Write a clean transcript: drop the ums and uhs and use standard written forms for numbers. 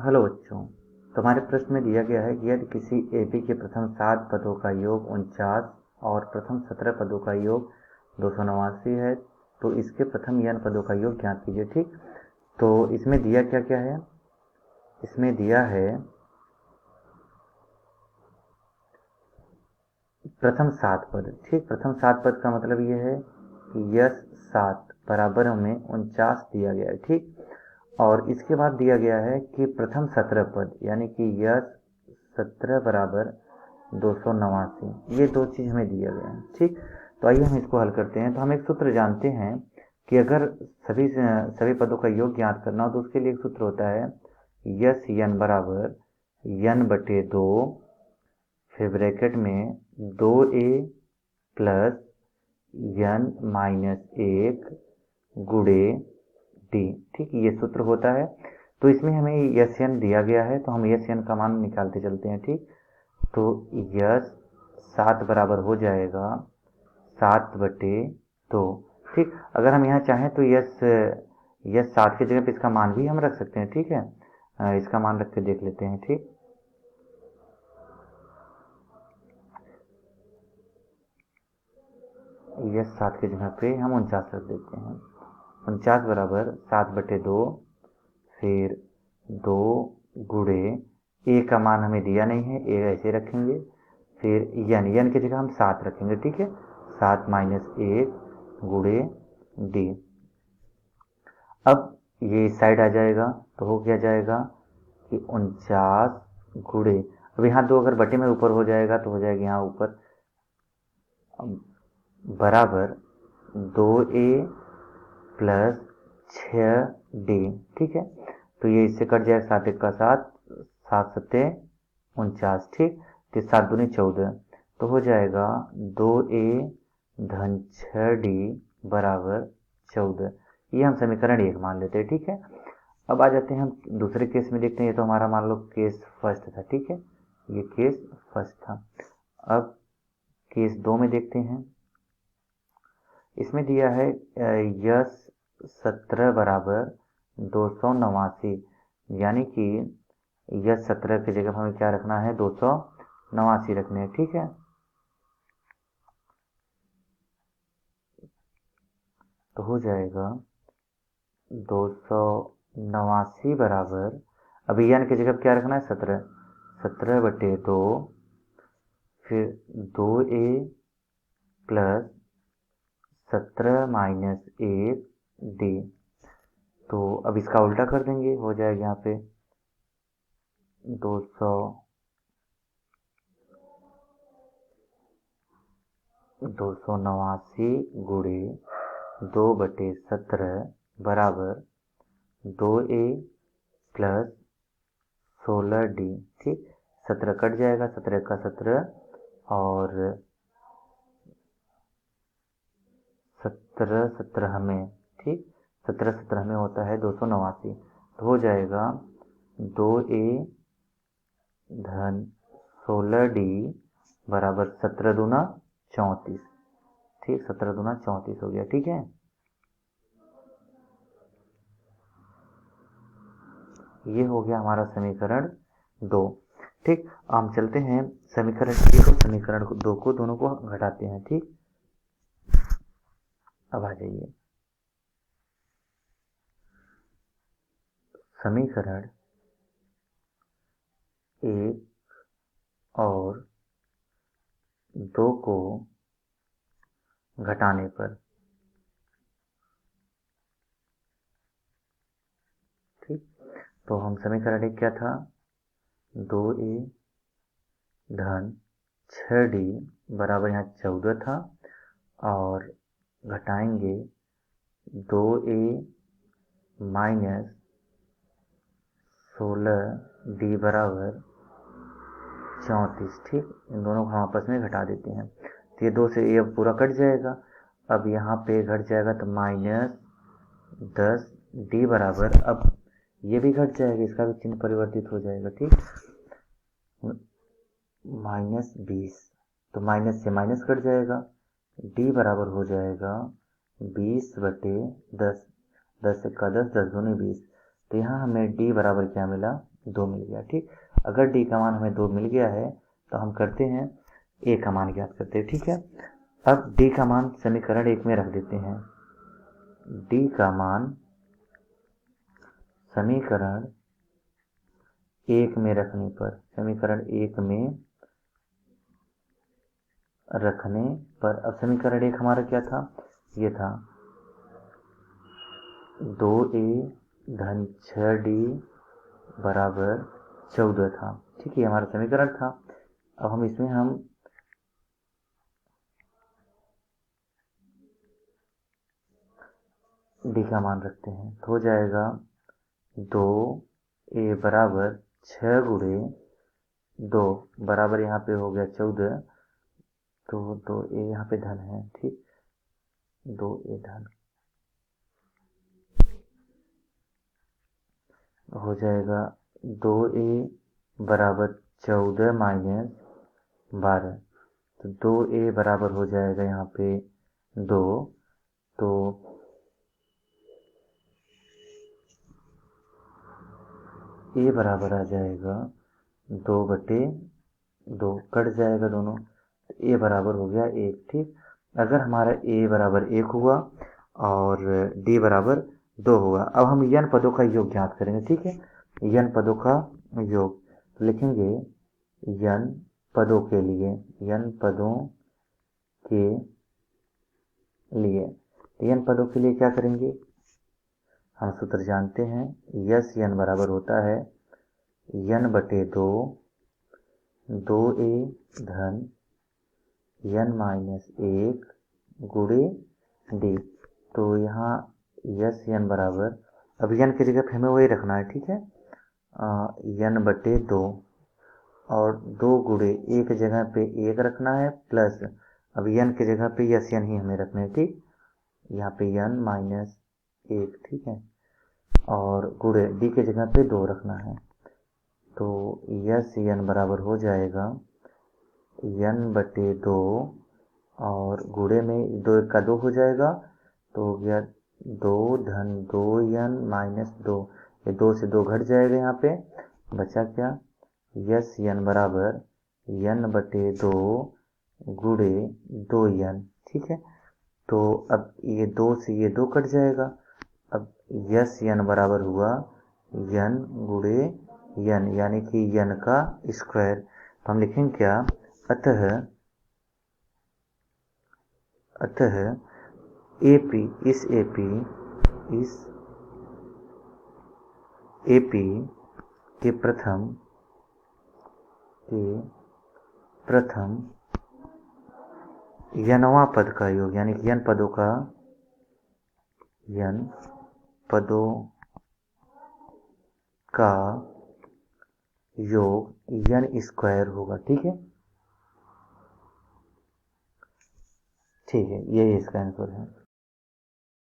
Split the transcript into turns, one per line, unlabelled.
Hello बच्चों, तुम्हारे प्रश्न में दिया गया है कि यदि किसी एपी के प्रथम 7 पदों का योग 49 और प्रथम 17 पदों का योग 289 है तो इसके प्रथम n पदों का योग ज्ञात कीजिए। ठीक, तो इसमें दिया क्या क्या है? इसमें दिया है प्रथम 7 पद। ठीक, प्रथम 7 पद का मतलब ये है कि यश 7 बराबर में 49 दिया गया है। ठीक, और इसके बाद दिया गया है कि प्रथम 17 पद यानी कि यश 17 बराबर 289, ये दो चीज हमें दिया गया है। ठीक, तो आइए हम इसको हल करते हैं। तो हम एक सूत्र जानते हैं कि अगर सभी पदों का योग ज्ञात करना हो तो उसके लिए एक सूत्र होता है यश n बराबर n बटे 2, फिर ब्रैकेट में 2a प्लस n माइनस 1 गुणे डी। ठीक, ये सूत्र होता है। तो इसमें हमें यस एन दिया गया है तो हम यस एन का मान निकालते चलते हैं। ठीक, तो यस 7 बराबर हो जाएगा 7 बटे 2। ठीक, अगर हम यहाँ चाहें तो यस 7 की जगह पे इसका मान भी हम रख सकते हैं। ठीक है, इसका मान रख के देख लेते हैं। ठीक, यस 7 की जगह पे हम 49 रख देते हैं। 49 बराबर 7 बटे 2, फिर 2 गुणे ए का मान हमें दिया नहीं है, ए ऐसे रखेंगे। फिर यन की जगह हम 7 रखेंगे। ठीक है, 7 माइनस 1 गुणे डी। अब ये इस साइड आ जाएगा तो हो क्या जाएगा कि 49 गुणे, अब यहाँ 2 अगर बटे में ऊपर हो जाएगा तो हो जाएगा यहाँ ऊपर बराबर 2a प्लस 6d। ठीक है, तो ये इससे कट जाएगा 7 1 का 7, 7 7 49। ठीक, तो 7 दूनी 14, तो हो जाएगा 2a धन 6d बराबर 14। ये हम समीकरण 1 मान लेते हैं। ठीक है, अब आ जाते हैं हम दूसरे केस में। देखते हैं, ये तो हमारा मान लो केस फर्स्ट था। ठीक है, ये केस फर्स्ट था। अब केस 2 में देखते हैं। इसमें दिया है यश 17 बराबर 289, यानी कि यश 17 की जगह हमें क्या रखना है, 289 रखने हैं। ठीक है, तो हो जाएगा 289 बराबर, अभी यानी की जगह क्या रखना है, 17, 17 बटे 2, फिर 2a प्लस 17 माइनस 1 डी। तो अब इसका उल्टा कर देंगे, हो जाएगा यहाँ पे 289 गुणे 2 बटे 17 बराबर 2a प्लस 16d। ठीक, 17 कट जाएगा, 17 का 17 और 17 17 में, ठीक, 17 17 में होता है 289, तो हो जाएगा 2a धन 16d बराबर 17 दूना 34। ठीक, 17 दूना 34 हो गया। ठीक है, ये हो गया हमारा समीकरण 2। ठीक, हम चलते हैं समीकरण 1 और समीकरण 2 को, दोनों को घटाते हैं। ठीक, अब आ जाइए समीकरण 1 और 2 को घटाने पर। ठीक, तो हम समीकरण 1 क्या था, 2a धन 6d बराबर यहाँ 14 था, और घटाएंगे 2a माइनस 16d बराबर 34। ठीक, इन दोनों को हम आपस में घटा देते हैं, तो ये 2 से ये अब पूरा कट जाएगा। अब यहाँ पे घट जाएगा तो माइनस 10d बराबर, अब ये भी घट जाएगा, इसका भी चिन्ह परिवर्तित हो जाएगा। ठीक, माइनस 20, तो माइनस से माइनस कट जाएगा, d बराबर हो जाएगा 20 बटे 10, 10 का 10, 10 दूनी 20, तो यहाँ हमें d बराबर क्या मिला, 2 मिल गया। ठीक, अगर डी का मान हमें 2 मिल गया है तो हम करते हैं ए का मान ज्ञात करते हैं। ठीक है, अब डी का मान समीकरण 1 में रख देते हैं। डी का मान समीकरण 1 में रखने पर, समीकरण 1 में रखने पर, अब समीकरण 1 हमारा क्या था, ये था 2a धन 6d बराबर 14 था। ठीक है, हमारा समीकरण था। अब हम इसमें हम डी का मान रखते हैं तो हो जाएगा 2a बराबर 6 गुणे 2 बराबर यहाँ पे हो गया 14, तो 2a यहाँ पे धन है। ठीक, 2a धन हो जाएगा 2a बराबर 14 माइनस 12, तो 2a बराबर हो जाएगा यहाँ पे 2, तो a बराबर आ जाएगा 2/2, कट जाएगा दोनों, तो a बराबर हो गया 1। ठीक, अगर हमारा a बराबर 1 हुआ और d बराबर 2 हुआ, अब हम n पदों का योग ज्ञात करेंगे। ठीक है, n पदों का योग, तो लिखेंगे n पदों के लिए, n पदों के लिए, n पदों के लिए क्या करेंगे, हम सूत्र जानते हैं, यस n बराबर होता है n/2, 2a धन n माइनस 1 गुणे d। तो यहाँ यस n बराबर, अब n की जगह पे हमें वही रखना है। ठीक है, n/2 और 2 गुणे ए की जगह पे 1 रखना है, प्लस अब n की जगह पे यस n ही हमें रखना है। ठीक, यहाँ पे n माइनस 1, ठीक है, और गुणे डी की जगह पे 2 रखना है, तो यस n बराबर हो जाएगा n/2 और गुणे में 2 का 2 हो जाएगा, तो हो गया 2 धन 2n माइनस 2, ये 2 से 2 घट जाएगा, यहाँ पे बचा क्या, यस n बराबर n/2 गुणे 2n। ठीक है, तो अब ये 2 से ये 2 कट जाएगा, अब यस n बराबर हुआ n गुणे n, यानी कि n का स्क्वायर। तो हम लिखेंगे क्या, अतः AP, इस AP के प्रथम nवां पद का योग, यानी कि n पदों का योग n स्क्वायर होगा। ठीक है, ठीक है, यही इसका आंसर है।